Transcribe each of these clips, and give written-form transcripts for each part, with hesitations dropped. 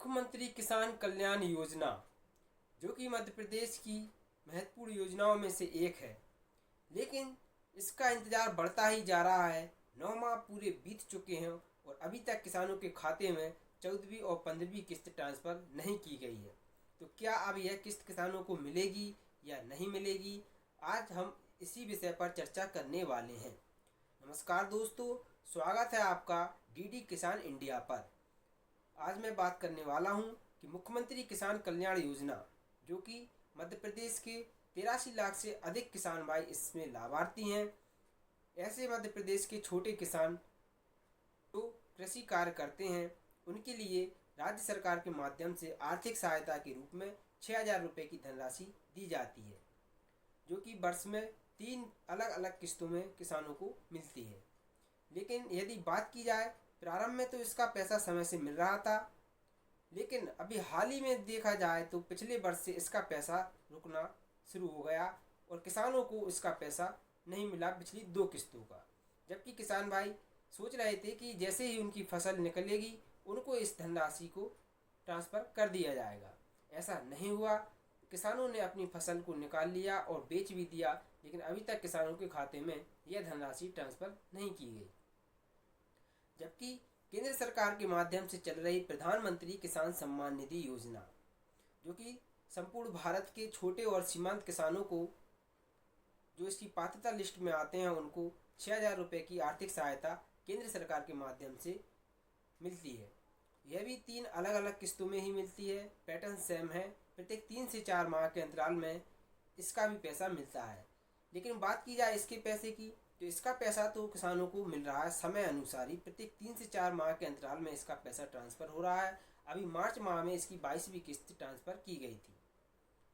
मुख्यमंत्री किसान कल्याण योजना जो कि मध्य प्रदेश की महत्वपूर्ण योजनाओं में से एक है, लेकिन इसका इंतज़ार बढ़ता ही जा रहा है। 9 माह पूरे बीत चुके हैं और अभी तक किसानों के खाते में 14वीं और 15वीं किस्त ट्रांसफ़र नहीं की गई है। तो क्या अब यह किस्त किसानों को मिलेगी या नहीं मिलेगी, आज हम इसी विषय पर चर्चा करने वाले हैं। नमस्कार दोस्तों, स्वागत है आपका डीडी किसान इंडिया पर। आज मैं बात करने वाला हूं कि मुख्यमंत्री किसान कल्याण योजना जो कि मध्य प्रदेश के 83 लाख से अधिक किसान भाई इसमें लाभार्थी हैं। ऐसे मध्य प्रदेश के छोटे किसान जो कृषि कार्य करते हैं उनके लिए राज्य सरकार के माध्यम से आर्थिक सहायता के रूप में 6,000 रुपये की धनराशि दी जाती है, जो कि वर्ष में 3 अलग अलग किस्तों में किसानों को मिलती है। लेकिन यदि बात की जाए, प्रारंभ में तो इसका पैसा समय से मिल रहा था, लेकिन अभी हाल ही में देखा जाए तो पिछले वर्ष से इसका पैसा रुकना शुरू हो गया और किसानों को इसका पैसा नहीं मिला पिछली 2 किस्तों का। जबकि किसान भाई सोच रहे थे कि जैसे ही उनकी फसल निकलेगी उनको इस धनराशि को ट्रांसफ़र कर दिया जाएगा। ऐसा नहीं हुआ। किसानों ने अपनी फसल को निकाल लिया और बेच भी दिया, लेकिन अभी तक किसानों के खाते में यह धनराशि ट्रांसफ़र नहीं की गई। जबकि केंद्र सरकार के माध्यम से चल रही प्रधानमंत्री किसान सम्मान निधि योजना जो कि संपूर्ण भारत के छोटे और सीमांत किसानों को जो इसकी पात्रता लिस्ट में आते हैं उनको 6,000 रुपये की आर्थिक सहायता केंद्र सरकार के माध्यम से मिलती है। यह भी 3 अलग अलग किस्तों में ही मिलती है। पैटर्न सेम है, प्रत्येक 3 से 4 माह के अंतराल में इसका भी पैसा मिलता है। लेकिन बात की जाए इसके पैसे की, तो इसका पैसा तो किसानों को मिल रहा है समय अनुसार ही। प्रत्येक 3 से 4 माह के अंतराल में इसका पैसा ट्रांसफ़र हो रहा है। अभी मार्च माह में इसकी 22वीं किस्त ट्रांसफ़र की गई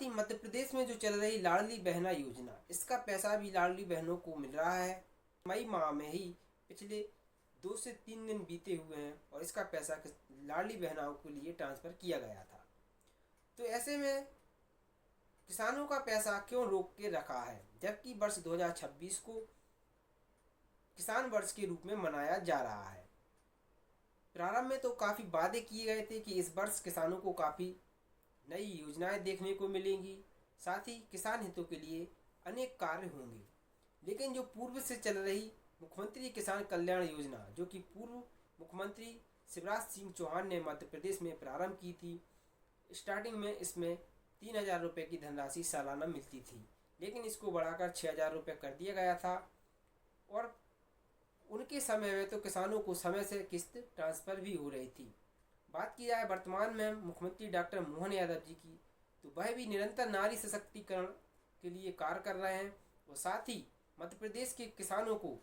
थी। मध्य प्रदेश में जो चल रही लाडली बहना योजना, इसका पैसा भी लाडली बहनों को मिल रहा है। मई माह में ही पिछले 2 से 3 दिन बीते हुए हैं और इसका पैसा लाडली बहनाओं के लिए ट्रांसफ़र किया गया था। तो ऐसे में किसानों का पैसा क्यों रोक के रखा है, जबकि वर्ष 2026 को किसान वर्ष के रूप में मनाया जा रहा है। प्रारंभ में तो काफ़ी वादे किए गए थे कि इस वर्ष किसानों को काफ़ी नई योजनाएं देखने को मिलेंगी, साथ ही किसान हितों के लिए अनेक कार्य होंगे। लेकिन जो पूर्व से चल रही मुख्यमंत्री किसान कल्याण योजना जो कि पूर्व मुख्यमंत्री शिवराज सिंह चौहान ने मध्य प्रदेश में प्रारंभ की थी, स्टार्टिंग में इसमें 3,000 रुपये की धनराशि सालाना मिलती थी, लेकिन इसको बढ़ाकर 6,000 रुपये कर दिया गया था। और उनके समय में तो किसानों को समय से किस्त ट्रांसफ़र भी हो रही थी। बात की जाए वर्तमान में मुख्यमंत्री डॉक्टर मोहन यादव जी की, तो वह भी निरंतर नारी सशक्तिकरण के लिए कार्य कर रहे हैं और साथ ही मध्य प्रदेश के किसानों को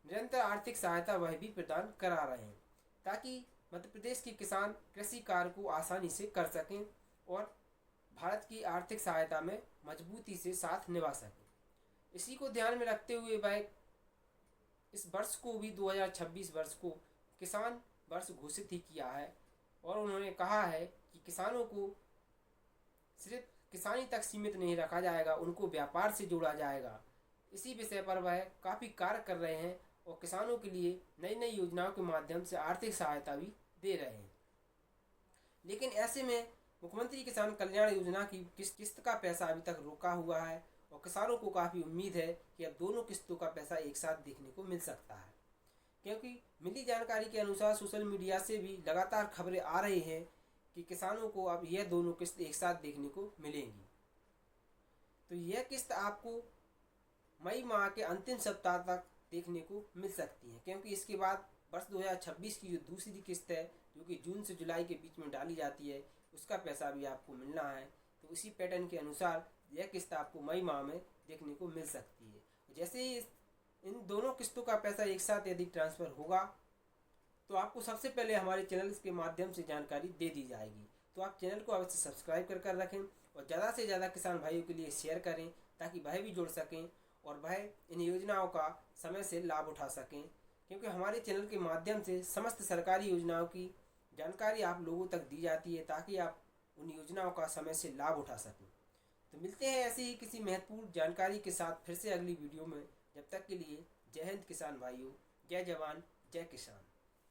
निरंतर आर्थिक सहायता वह भी प्रदान करा रहे हैं, ताकि मध्य प्रदेश के किसान कृषि कार्य को आसानी से कर सकें और भारत की आर्थिक सहायता में मजबूती से साथ निभा सकें। इसी को ध्यान में रखते हुए वह इस वर्ष को भी 2026 वर्ष को किसान वर्ष घोषित ही किया है और उन्होंने कहा है कि किसानों को सिर्फ किसानी तक सीमित नहीं रखा जाएगा, उनको व्यापार से जोड़ा जाएगा। इसी विषय पर वह काफ़ी कार्य कर रहे हैं और किसानों के लिए नई नई योजनाओं के माध्यम से आर्थिक सहायता भी दे रहे हैं। लेकिन ऐसे में मुख्यमंत्री किसान कल्याण योजना की किस्त का पैसा अभी तक रोका हुआ है और किसानों को काफ़ी उम्मीद है कि अब दोनों किस्तों का पैसा एक साथ देखने को मिल सकता है, क्योंकि मिली जानकारी के अनुसार सोशल मीडिया से भी लगातार खबरें आ रही हैं कि किसानों को अब यह दोनों किस्त एक साथ देखने को मिलेंगी। तो यह किस्त आपको मई माह के अंतिम सप्ताह तक देखने को मिल सकती है, क्योंकि इसके बाद वर्ष 2026 की जो दूसरी किस्त है जो कि जून से जुलाई के बीच में डाली जाती है, उसका पैसा भी आपको मिलना है। तो उसी पैटर्न के अनुसार यह किस्त आपको मई माह में देखने को मिल सकती है। जैसे ही इन दोनों किस्तों का पैसा एक साथ यदि ट्रांसफ़र होगा तो आपको सबसे पहले हमारे चैनल के माध्यम से जानकारी दे दी जाएगी। तो आप चैनल को अवश्य सब्सक्राइब कर रखें और ज़्यादा से ज़्यादा किसान भाइयों के लिए शेयर करें, ताकि वह भी जुड़ सकें और वह इन योजनाओं का समय से लाभ उठा सकें, क्योंकि हमारे चैनल के माध्यम से समस्त सरकारी योजनाओं की जानकारी आप लोगों तक दी जाती है, ताकि आप उन योजनाओं का समय से लाभ उठा सकें। तो मिलते हैं ऐसे ही किसी महत्वपूर्ण जानकारी के साथ फिर से अगली वीडियो में। जब तक के लिए जय हिंद किसान भाइयों, जय जवान जय किसान।